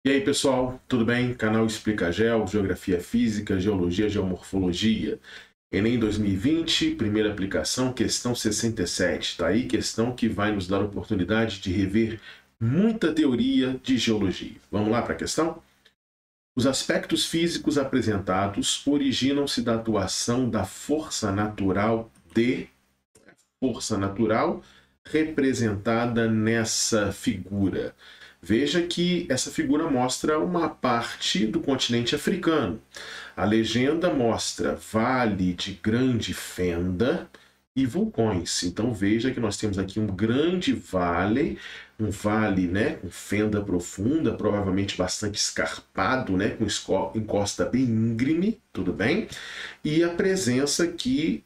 E aí, pessoal, tudo bem? Canal Explica Geo, Geografia Física, Geologia, Geomorfologia. Enem 2020, primeira aplicação, questão 67. Tá aí, questão que vai nos dar a oportunidade de rever muita teoria de geologia. Vamos lá para a questão? Os aspectos físicos apresentados originam-se da atuação da força natural representada nessa figura. Veja que essa figura mostra uma parte do continente africano. A legenda mostra vale de grande fenda e vulcões. Então veja que nós temos aqui um grande vale, um vale, né, com fenda profunda, provavelmente bastante escarpado, né, com encosta bem íngreme, tudo bem? E a presença aqui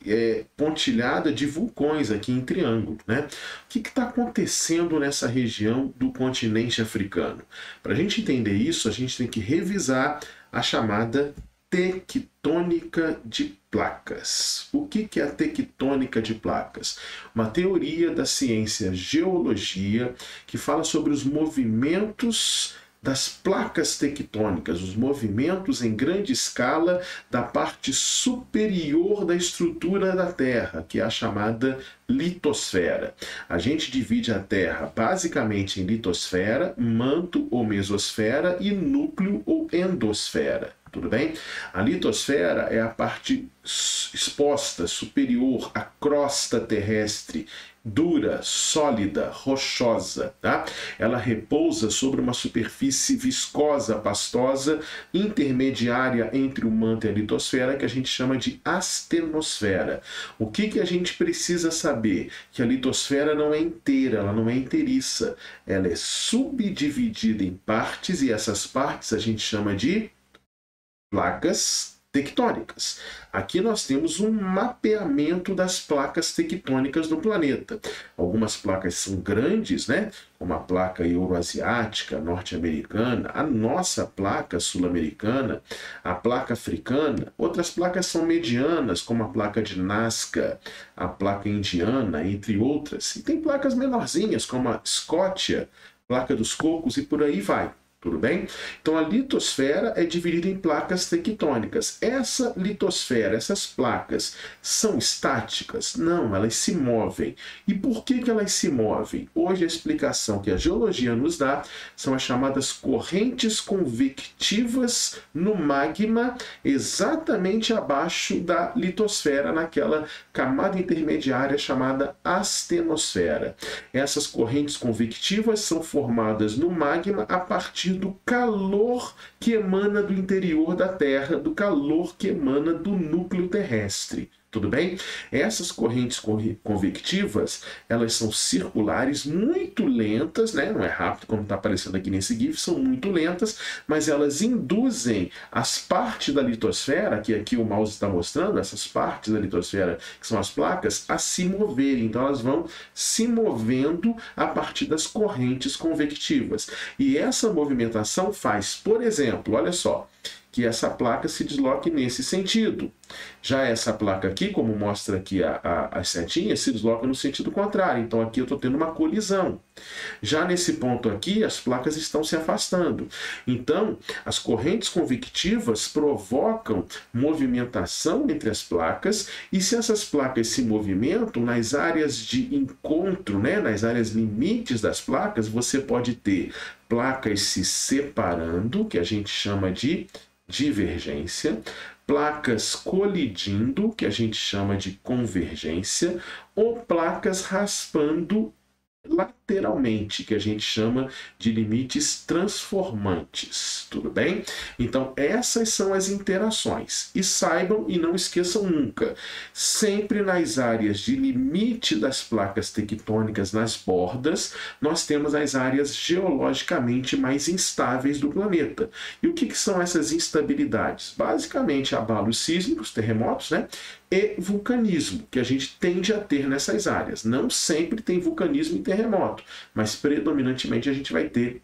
pontilhada de vulcões aqui em triângulo, né? O que está acontecendo nessa região do continente africano? Para a gente entender isso, a gente tem que revisar a chamada tectônica de placas. O que é a tectônica de placas? Uma teoria da ciência geologia que fala sobre os movimentos das placas tectônicas, os movimentos em grande escala da parte superior da estrutura da Terra, que é a chamada litosfera. A gente divide a Terra basicamente em litosfera, manto ou mesosfera e núcleo ou endosfera. Tudo bem? A litosfera é a parte exposta, superior, à crosta terrestre, dura, sólida, rochosa, tá? Ela repousa sobre uma superfície viscosa, pastosa, intermediária entre o manto e a litosfera, que a gente chama de astenosfera. O que a gente precisa saber? Que a litosfera não é inteira, ela não é inteiriça. Ela é subdividida em partes e essas partes a gente chama de placas tectônicas. Aqui nós temos um mapeamento das placas tectônicas do planeta. Algumas placas são grandes, né? Como a placa euroasiática, norte-americana, a nossa placa sul-americana, a placa africana. Outras placas são medianas, como a placa de Nazca, a placa indiana, entre outras. E tem placas menorzinhas, como a Escócia, placa dos Cocos e por aí vai. Tudo bem? Então a litosfera é dividida em placas tectônicas. Essa litosfera, essas placas, são estáticas? Não, elas se movem. E por que elas se movem? Hoje a explicação que a geologia nos dá são as chamadas correntes convectivas no magma, exatamente abaixo da litosfera, naquela camada intermediária chamada astenosfera. Essas correntes convectivas são formadas no magma a partir do calor que emana do interior da Terra, do calor que emana do núcleo terrestre. Tudo bem? Essas correntes convectivas, elas são circulares, muito lentas, né? Não é rápido como está aparecendo aqui nesse GIF, são muito lentas, mas elas induzem as partes da litosfera, que aqui o mouse está mostrando, essas partes da litosfera, que são as placas, a se moverem. Então elas vão se movendo a partir das correntes convectivas. E essa movimentação faz, por exemplo, olha só, que essa placa se desloque nesse sentido. Já essa placa aqui, como mostra aqui as setinhas, se desloca no sentido contrário. Então aqui eu estou tendo uma colisão. Já nesse ponto aqui, as placas estão se afastando. Então, as correntes convectivas provocam movimentação entre as placas, e se essas placas se movimentam, nas áreas de encontro, né, nas áreas limites das placas, você pode ter placas se separando, que a gente chama de divergência, placas colidindo, que a gente chama de convergência, ou placas raspando lateralmente, que a gente chama de limites transformantes, tudo bem? Então essas são as interações, e saibam e não esqueçam nunca, sempre nas áreas de limite das placas tectônicas, nas bordas, nós temos as áreas geologicamente mais instáveis do planeta. E o que são essas instabilidades? Basicamente abalos sísmicos, terremotos, né? E vulcanismo, que a gente tende a ter nessas áreas. Não sempre tem vulcanismo e terremoto, mas predominantemente a gente vai ter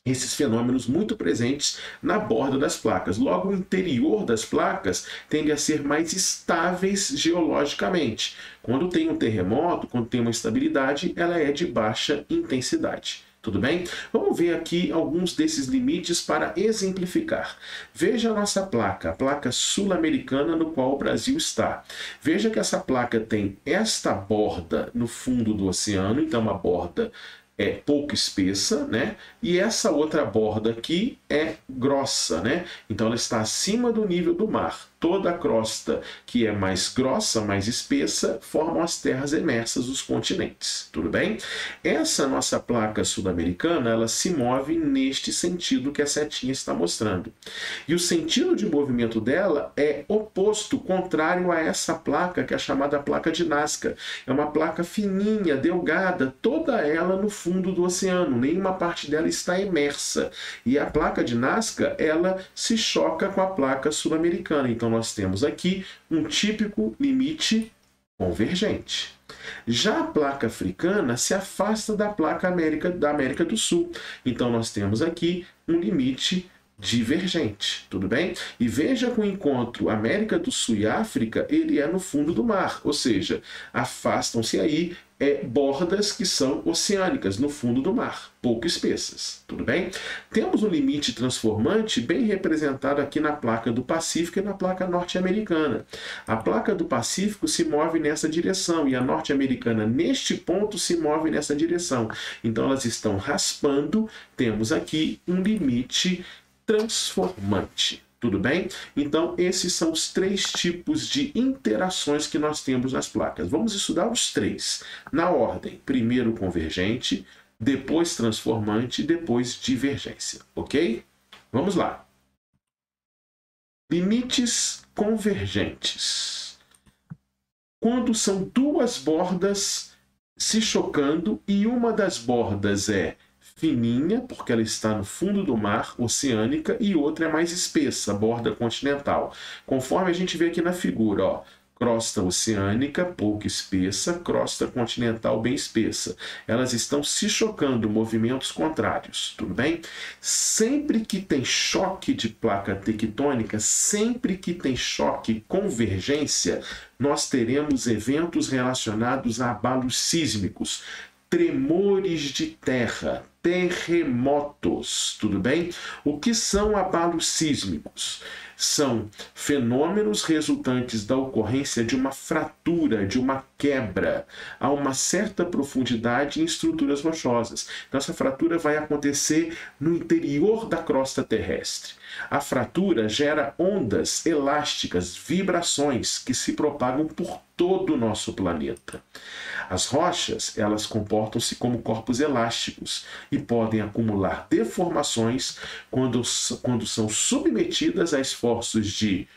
esses fenômenos muito presentes na borda das placas. Logo, o interior das placas tende a ser mais estáveis geologicamente. Quando tem um terremoto, quando tem uma instabilidade, ela é de baixa intensidade. Tudo bem? Vamos ver aqui alguns desses limites para exemplificar. Veja a nossa placa, a placa sul-americana no qual o Brasil está. Veja que essa placa tem esta borda no fundo do oceano, então uma borda pouco espessa, né? E essa outra borda aqui é grossa, né? Então ela está acima do nível do mar. Toda a crosta que é mais grossa, mais espessa, formam as terras emersas dos continentes, tudo bem? Essa nossa placa sul-americana, ela se move neste sentido que a setinha está mostrando. E o sentido de movimento dela é oposto, contrário a essa placa, que é a chamada placa de Nazca. É uma placa fininha, delgada, toda ela no fundo do oceano, nenhuma parte dela está imersa. E a placa de Nazca, ela se choca com a placa sul-americana. Então nós temos aqui um típico limite convergente. Já a placa africana se afasta da placa da América do Sul. Então nós temos aqui um limite divergente, tudo bem? E veja que o encontro América do Sul e África, ele é no fundo do mar, ou seja, afastam-se aí bordas que são oceânicas, no fundo do mar, pouco espessas, tudo bem? Temos um limite transformante bem representado aqui na placa do Pacífico e na placa norte-americana. A placa do Pacífico se move nessa direção e a norte-americana, neste ponto, se move nessa direção. Então, elas estão raspando, temos aqui um limite transformante. Tudo bem? Então, esses são os três tipos de interações que nós temos nas placas. Vamos estudar os três. Na ordem, primeiro convergente, depois transformante, depois divergência. Ok? Vamos lá. Limites convergentes. Quando são duas bordas se chocando e uma das bordas é fininha, porque ela está no fundo do mar, oceânica, e outra é mais espessa, borda continental. Conforme a gente vê aqui na figura, ó, crosta oceânica, pouco espessa, crosta continental bem espessa. Elas estão se chocando, movimentos contrários, tudo bem? Sempre que tem choque de placa tectônica, sempre que tem choque convergência, nós teremos eventos relacionados a abalos sísmicos, tremores de terra, terremotos, tudo bem? O que são abalos sísmicos? São fenômenos resultantes da ocorrência de uma fratura, de uma quebra, a uma certa profundidade em estruturas rochosas. Então, essa fratura vai acontecer no interior da crosta terrestre. A fratura gera ondas elásticas, vibrações que se propagam por todo o nosso planeta. As rochas, elas comportam-se como corpos elásticos e podem acumular deformações quando são submetidas a esforços de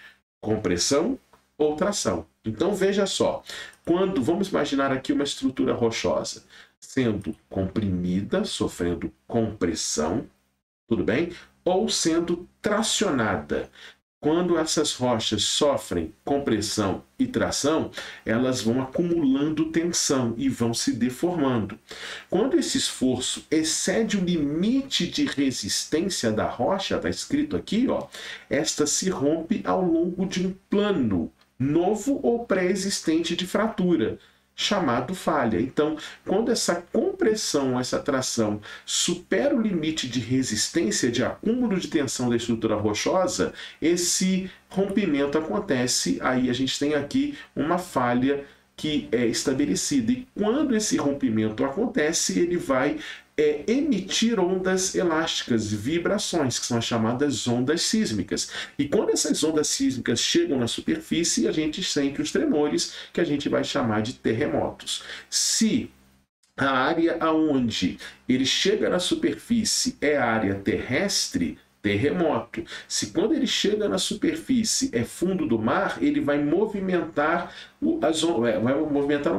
compressão ou tração. Então veja só, vamos imaginar aqui uma estrutura rochosa sendo comprimida, sofrendo compressão, tudo bem? Ou sendo tracionada. Quando essas rochas sofrem compressão e tração, elas vão acumulando tensão e vão se deformando. Quando esse esforço excede o limite de resistência da rocha, está escrito aqui, ó, esta se rompe ao longo de um plano novo ou pré-existente de fratura, chamado falha. Então, quando essa compressão, essa tração supera o limite de resistência, de acúmulo de tensão da estrutura rochosa, esse rompimento acontece, aí a gente tem aqui uma falha que é estabelecida. E quando esse rompimento acontece, ele vai emitir ondas elásticas, vibrações, que são as chamadas ondas sísmicas. E quando essas ondas sísmicas chegam na superfície, a gente sente os tremores, que a gente vai chamar de terremotos. Se a área aonde ele chega na superfície é a área terrestre, terremoto. Se quando ele chega na superfície é fundo do mar, ele vai movimentar o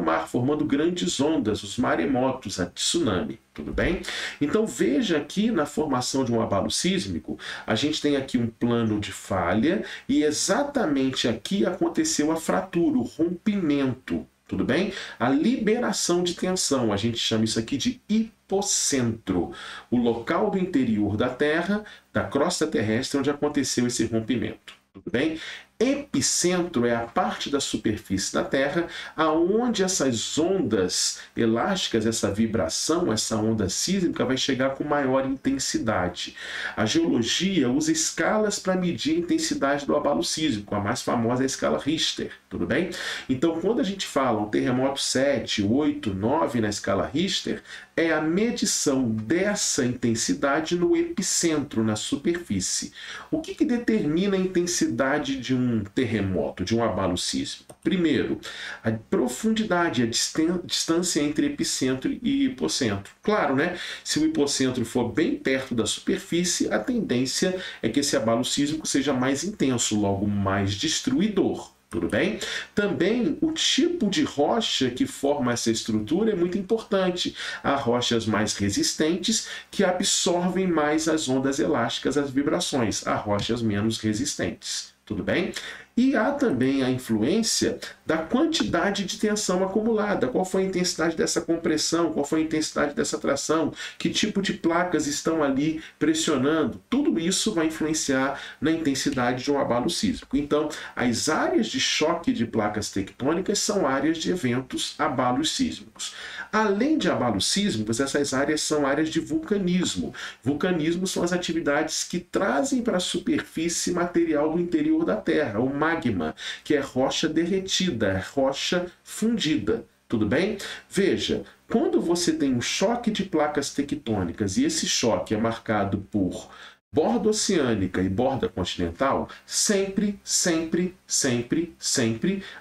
mar, formando grandes ondas, os maremotos, a tsunami. Tudo bem? Então veja aqui na formação de um abalo sísmico, a gente tem aqui um plano de falha e exatamente aqui aconteceu a fratura, o rompimento. Tudo bem? A liberação de tensão, a gente chama isso aqui de hipocentro, o local do interior da Terra, da crosta terrestre, onde aconteceu esse rompimento. Tudo bem? Epicentro é a parte da superfície da Terra aonde essas ondas elásticas, essa vibração, essa onda sísmica vai chegar com maior intensidade. A geologia usa escalas para medir a intensidade do abalo sísmico. A mais famosa é a escala Richter, tudo bem? Então, quando a gente fala um terremoto 7, 8, 9 na escala Richter, é a medição dessa intensidade no epicentro, na superfície. O que determina a intensidade de um terremoto, de um abalo sísmico? Primeiro, a profundidade, a distância entre epicentro e hipocentro. Claro, né? Se o hipocentro for bem perto da superfície, a tendência é que esse abalo sísmico seja mais intenso, logo mais destruidor. Tudo bem? Também o tipo de rocha que forma essa estrutura é muito importante. Há rochas mais resistentes que absorvem mais as ondas elásticas, as vibrações. Há rochas menos resistentes. Tudo bem? E há também a influência da quantidade de tensão acumulada. Qual foi a intensidade dessa compressão? Qual foi a intensidade dessa tração? Que tipo de placas estão ali pressionando? Tudo isso vai influenciar na intensidade de um abalo sísmico. Então, as áreas de choque de placas tectônicas são áreas de eventos abalos sísmicos. Além de abalos sísmicos, essas áreas são áreas de vulcanismo. Vulcanismo são as atividades que trazem para a superfície material do interior da Terra, o magma, que é rocha derretida, rocha fundida. Tudo bem? Veja, quando você tem um choque de placas tectônicas e esse choque é marcado por borda oceânica e borda continental, sempre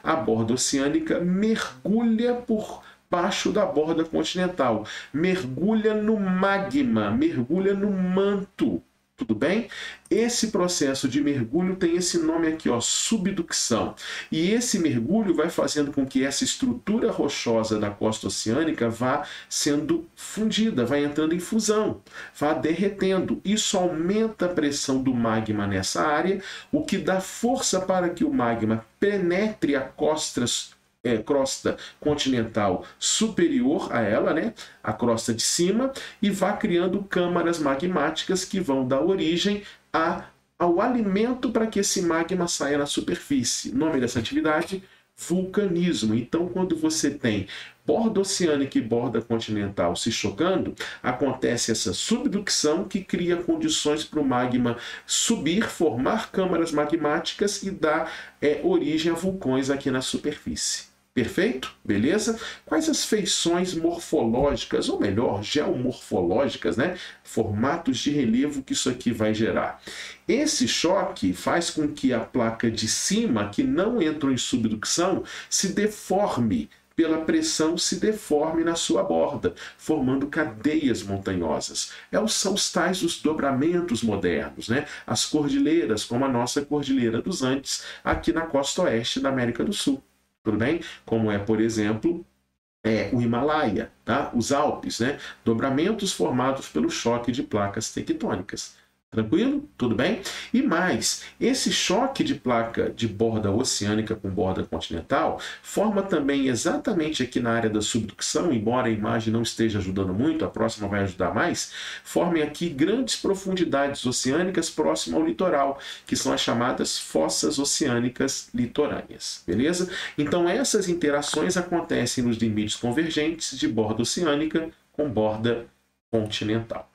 a borda oceânica mergulha por baixo da borda continental, mergulha no magma, mergulha no manto. Tudo bem? Esse processo de mergulho tem esse nome aqui, ó, subducção. E esse mergulho vai fazendo com que essa estrutura rochosa da costa oceânica vá sendo fundida, vai entrando em fusão, vá derretendo. Isso aumenta a pressão do magma nessa área, o que dá força para que o magma penetre a crosta continental superior a ela, né, a crosta de cima, e vá criando câmaras magmáticas que vão dar origem ao alimento para que esse magma saia na superfície. O nome dessa atividade? Vulcanismo. Então, quando você tem borda oceânica e borda continental se chocando, acontece essa subducção que cria condições para o magma subir, formar câmaras magmáticas e dar origem a vulcões aqui na superfície. Perfeito? Beleza? Quais as feições morfológicas, ou melhor, geomorfológicas, né? Formatos de relevo que isso aqui vai gerar? Esse choque faz com que a placa de cima, que não entrou em subducção, se deforme pela pressão, se deforme na sua borda, formando cadeias montanhosas. São os tais os dobramentos modernos, né? As cordilheiras, como a nossa Cordilheira dos Andes, aqui na costa oeste da América do Sul. Tudo bem? Como é, por exemplo, o Himalaia, tá? Os Alpes, né? Dobramentos formados pelo choque de placas tectônicas. Tranquilo? Tudo bem? E mais, esse choque de placa de borda oceânica com borda continental forma também exatamente aqui na área da subducção, embora a imagem não esteja ajudando muito, a próxima vai ajudar mais, formem aqui grandes profundidades oceânicas próximas ao litoral, que são as chamadas fossas oceânicas litorâneas. Beleza? Então essas interações acontecem nos limites convergentes de borda oceânica com borda continental.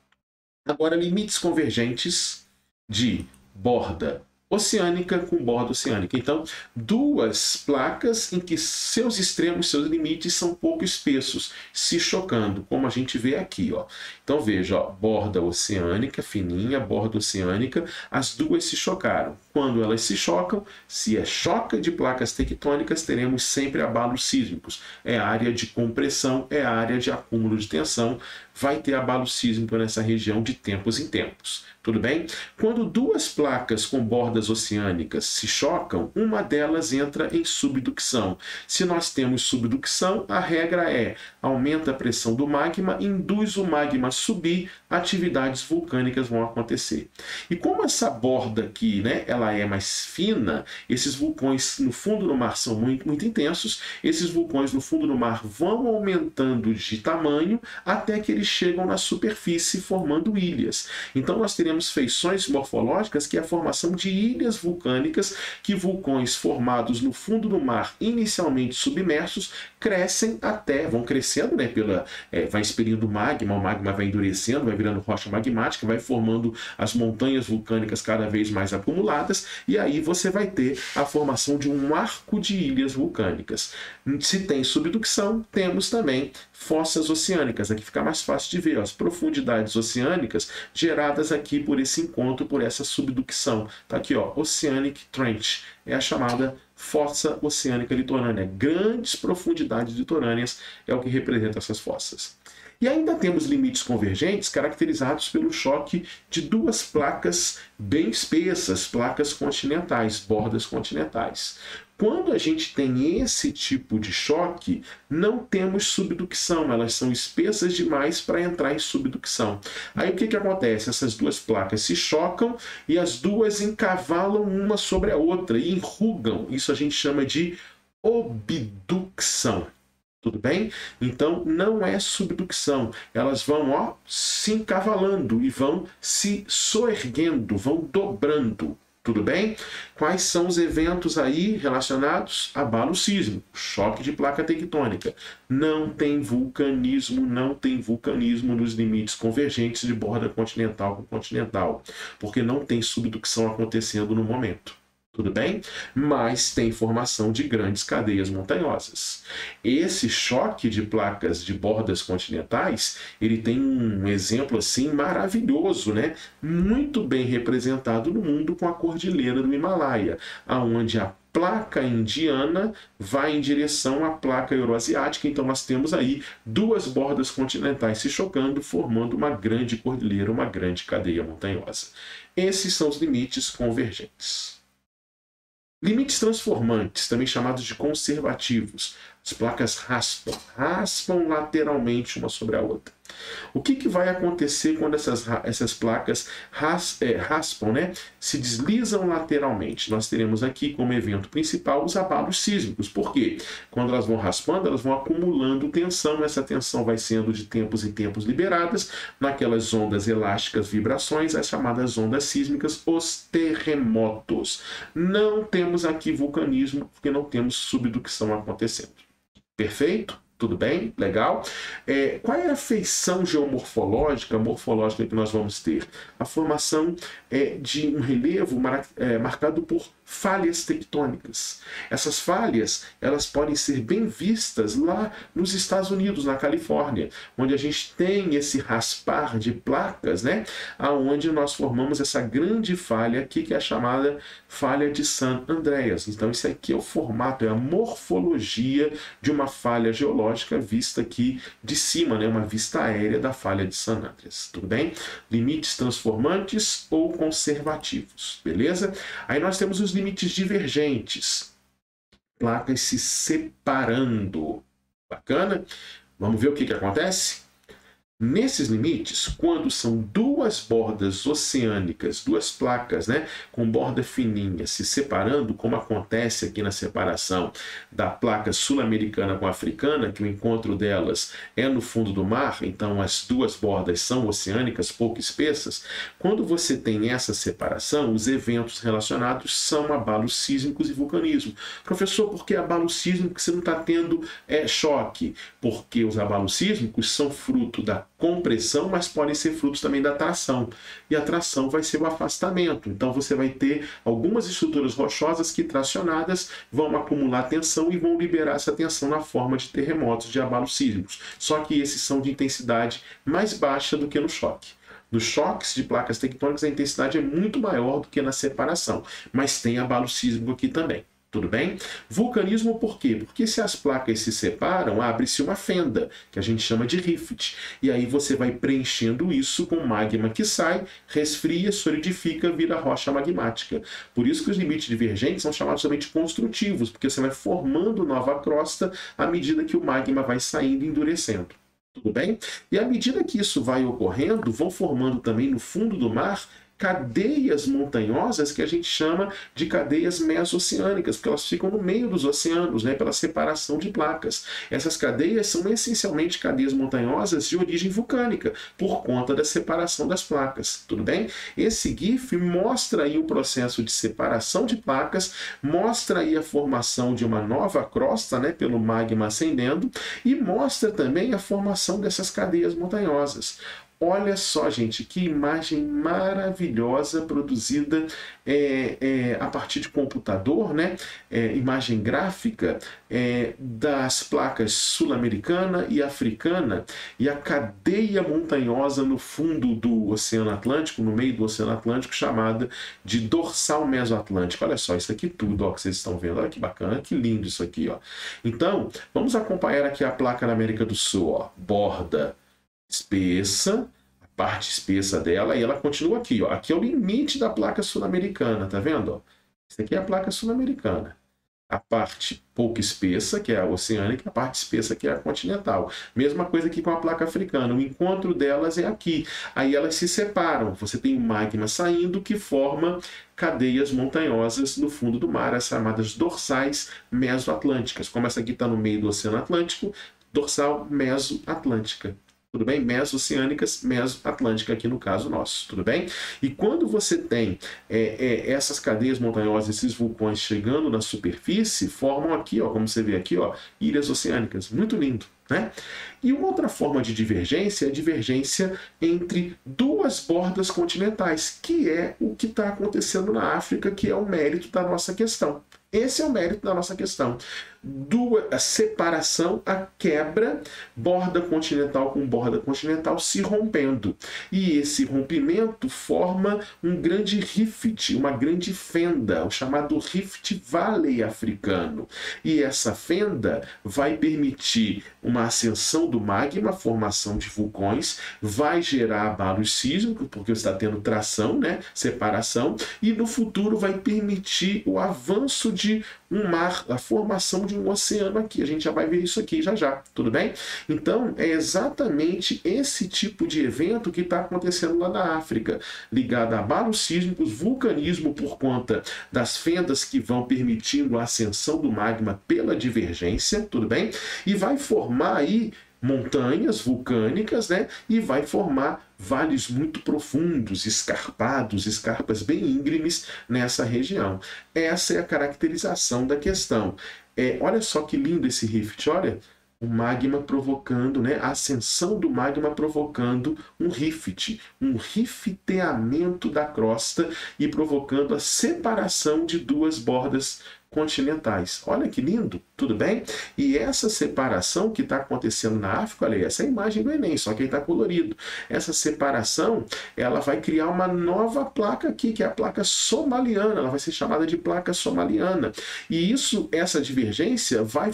Agora, limites convergentes de borda oceânica com borda oceânica. Então, duas placas em que seus extremos, seus limites são pouco espessos, se chocando, como a gente vê aqui, ó. Então, veja, ó, borda oceânica, fininha, borda oceânica, as duas se chocaram. Quando elas se chocam, se é choque de placas tectônicas, teremos sempre abalos sísmicos. É área de compressão, é área de acúmulo de tensão, vai ter abalo sísmico nessa região de tempos em tempos. Tudo bem? Quando duas placas com bordas oceânicas se chocam, uma delas entra em subducção. Se nós temos subducção, a regra é aumenta a pressão do magma, induz o magma a subir, atividades vulcânicas vão acontecer. E como essa borda aqui, né, ela é mais fina, esses vulcões no fundo do mar são muito intensos, esses vulcões no fundo do mar vão aumentando de tamanho até que eles chegam na superfície formando ilhas. Então nós teremos feições morfológicas que é a formação de ilhas vulcânicas, que vulcões formados no fundo do mar, inicialmente submersos, vão crescendo, né, vai expelindo magma, o magma vai endurecendo, vai virando rocha magmática, vai formando as montanhas vulcânicas cada vez mais acumuladas, e aí você vai ter a formação de um arco de ilhas vulcânicas. Se tem subducção, temos também fossas oceânicas. Aqui fica mais fácil de ver, ó, as profundidades oceânicas geradas aqui por esse encontro, por essa subducção. Tá aqui, ó, Oceanic Trench, é a chamada fossa oceânica litorânea. Grandes profundidades litorâneas é o que representa essas fossas. E ainda temos limites convergentes caracterizados pelo choque de duas placas bem espessas, placas continentais, bordas continentais. Quando a gente tem esse tipo de choque, não temos subducção, elas são espessas demais para entrar em subducção. Aí o que acontece? Essas duas placas se chocam e as duas encavalam uma sobre a outra e enrugam. Isso a gente chama de obducção. Tudo bem? Então, não é subducção. Elas vão, ó, se encavalando e vão se soerguendo, vão dobrando. Tudo bem? Quais são os eventos aí relacionados? Abalo sísmico, choque de placa tectônica. Não tem vulcanismo nos limites convergentes de borda continental com continental, porque não tem subducção acontecendo no momento. Tudo bem? Mas tem formação de grandes cadeias montanhosas. Esse choque de placas de bordas continentais, ele tem um exemplo assim maravilhoso, né? Muito bem representado no mundo com a cordilheira do Himalaia, aonde a placa indiana vai em direção à placa euroasiática. Então nós temos aí duas bordas continentais se chocando, formando uma grande cordilheira, uma grande cadeia montanhosa. Esses são os limites convergentes. Limites transformantes, também chamados de conservativos. As placas raspam lateralmente uma sobre a outra. O que vai acontecer quando essas placas raspam, né? Se deslizam lateralmente? Nós teremos aqui como evento principal os abalos sísmicos. Por quê? Quando elas vão raspando, elas vão acumulando tensão. Essa tensão vai sendo de tempos em tempos liberadas naquelas ondas elásticas, vibrações, as chamadas ondas sísmicas, os terremotos. Não temos aqui vulcanismo, porque não temos subducção acontecendo. Perfeito? Tudo bem? Legal? Qual é a feição geomorfológica, morfológica que nós vamos ter? A formação de um relevo marcado por falhas tectônicas. Essas falhas, elas podem ser bem vistas lá nos Estados Unidos, na Califórnia, onde a gente tem esse raspar de placas, né? Aonde nós formamos essa grande falha aqui, que é a chamada falha de San Andreas. Então, isso aqui é o formato, é a morfologia de uma falha geológica vista aqui de cima, né? Uma vista aérea da falha de San Andreas. Tudo bem? Limites transformantes ou conservativos, beleza? Aí nós temos os limites divergentes, placas se separando. Bacana? Vamos ver o que acontece? Nesses limites, quando são duas bordas oceânicas, duas placas, né, com borda fininha se separando, como acontece aqui na separação da placa sul-americana com a africana, que o encontro delas é no fundo do mar, então as duas bordas são oceânicas, pouco espessas. Quando você tem essa separação, os eventos relacionados são abalos sísmicos e vulcanismo. Professor, por que abalo sísmico você não está tendo choque? Porque os abalos sísmicos são fruto da compressão, mas podem ser frutos também da tração. E a tração vai ser o afastamento. Então você vai ter algumas estruturas rochosas que, tracionadas, vão acumular tensão e vão liberar essa tensão na forma de terremotos, de abalos sísmicos. Só que esses são de intensidade mais baixa do que no choque. Nos choques de placas tectônicas, a intensidade é muito maior do que na separação, mas tem abalo sísmico aqui também. Tudo bem? Vulcanismo por quê? Porque se as placas se separam, abre-se uma fenda, que a gente chama de rift. E aí você vai preenchendo isso com magma que sai, resfria, solidifica, vira rocha magmática. Por isso que os limites divergentes são chamados também de construtivos, porque você vai formando nova crosta à medida que o magma vai saindo e endurecendo. Tudo bem? E à medida que isso vai ocorrendo, vão formando também no fundo do mar cadeias montanhosas que a gente chama de cadeias mesoceânicas, porque elas ficam no meio dos oceanos, né, pela separação de placas. Essas cadeias são essencialmente cadeias montanhosas de origem vulcânica, por conta da separação das placas, tudo bem? Esse GIF mostra aí o processo de separação de placas, mostra aí a formação de uma nova crosta, né, pelo magma ascendendo, e mostra também a formação dessas cadeias montanhosas. Olha só, gente, que imagem maravilhosa produzida a partir de computador, né? Imagem gráfica das placas sul-americana e africana e a cadeia montanhosa no fundo do Oceano Atlântico, no meio do Oceano Atlântico, chamada de dorsal mesoatlântico. Olha só, isso aqui tudo ó, que vocês estão vendo. Olha que bacana, que lindo isso aqui. Ó. Então, vamos acompanhar aqui a placa na América do Sul. Ó. Borda espessa, a parte espessa dela, e ela continua aqui, ó. Aqui é o limite da placa sul-americana, tá vendo? Ó? Isso aqui é a placa sul-americana. A parte pouco espessa, que é a oceânica, a parte espessa, que é a continental. Mesma coisa aqui com a placa africana. O encontro delas é aqui. Aí elas se separam. Você tem o magma saindo que forma cadeias montanhosas no fundo do mar, as chamadas dorsais mesoatlânticas. Como essa aqui está no meio do Oceano Atlântico, dorsal mesoatlântica. Tudo bem? Mesoceânicas, mesoatlântica aqui no caso nosso, tudo bem? E quando você tem essas cadeias montanhosas, esses vulcões chegando na superfície, formam aqui, ó, como você vê aqui, ó, ilhas oceânicas. Muito lindo, né? E uma outra forma de divergência é a divergência entre duas bordas continentais, que é o que está acontecendo na África, que é o mérito da nossa questão. Esse é o mérito da nossa questão. A separação, a quebra, borda continental com borda continental se rompendo. E esse rompimento forma um grande rift, uma grande fenda, o chamado Rift Valley africano. E essa fenda vai permitir uma ascensão do magma, formação de vulcões, vai gerar abalos sísmicos, porque está tendo tração, né? Separação, e no futuro vai permitir o avanço de um mar, a formação de um oceano aqui. A gente já vai ver isso aqui já já, tudo bem? Então, é exatamente esse tipo de evento que está acontecendo lá na África, ligado a abalos sísmicos, vulcanismo por conta das fendas que vão permitindo a ascensão do magma pela divergência, tudo bem? E vai formar aí montanhas vulcânicas, né? E vai formar vales muito profundos, escarpados, escarpas bem íngremes nessa região. Essa é a caracterização da questão. Olha só que lindo esse rift, olha. O magma provocando, né? A ascensão do magma provocando um rift, um rifteamento da crosta e provocando a separação de duas bordas continentais. Olha que lindo, tudo bem? E essa separação que está acontecendo na África, olha, essa é a imagem do Enem, só que aí está colorido. Essa separação, ela vai criar uma nova placa aqui, que é a placa somaliana, ela vai ser chamada de placa somaliana. E isso, essa divergência vai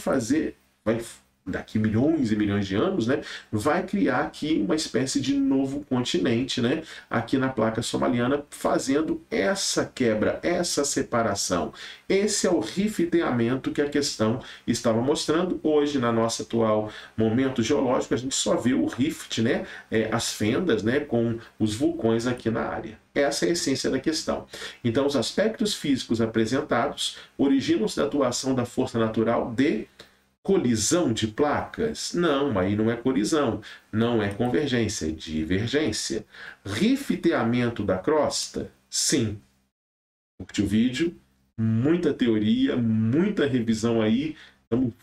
daqui milhões e milhões de anos, né, vai criar aqui uma espécie de novo continente, né, aqui na placa somaliana, fazendo essa quebra, essa separação. Esse é o rifteamento que a questão estava mostrando. Hoje, na nossa atual momento geológico, a gente só vê o rift, né, as fendas, né, com os vulcões aqui na área. Essa é a essência da questão. Então, os aspectos físicos apresentados originam-se da atuação da força natural de colisão de placas? Não, aí não é colisão, não é convergência, é divergência. Rifteamento da crosta? Sim. Curte o vídeo, muita teoria, muita revisão aí, estamos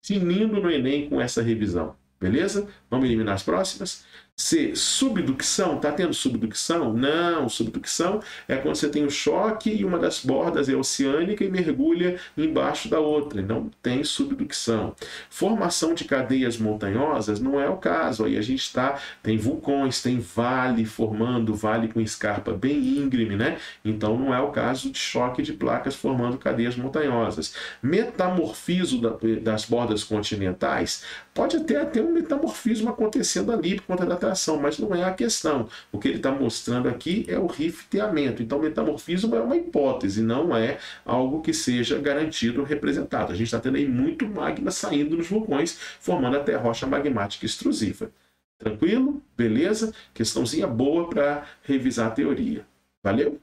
tinindo no Enem com essa revisão, beleza? Vamos eliminar as próximas? C, subducção. Está tendo subducção? Não, subducção é quando você tem um choque e uma das bordas é oceânica e mergulha embaixo da outra. Não tem subducção. Formação de cadeias montanhosas não é o caso. Aí a gente tem vulcões, tem vale formando, vale com escarpa bem íngreme, né? Então não é o caso de choque de placas formando cadeias montanhosas. Metamorfismo das bordas continentais, pode até ter um metamorfismo acontecendo ali por conta da tração, mas não é a questão. O que ele está mostrando aqui é o rifteamento. Então, metamorfismo é uma hipótese, não é algo que seja garantido ou representado. A gente está tendo aí muito magma saindo nos vulcões, formando até rocha magmática extrusiva. Tranquilo? Beleza? Questãozinha boa para revisar a teoria. Valeu!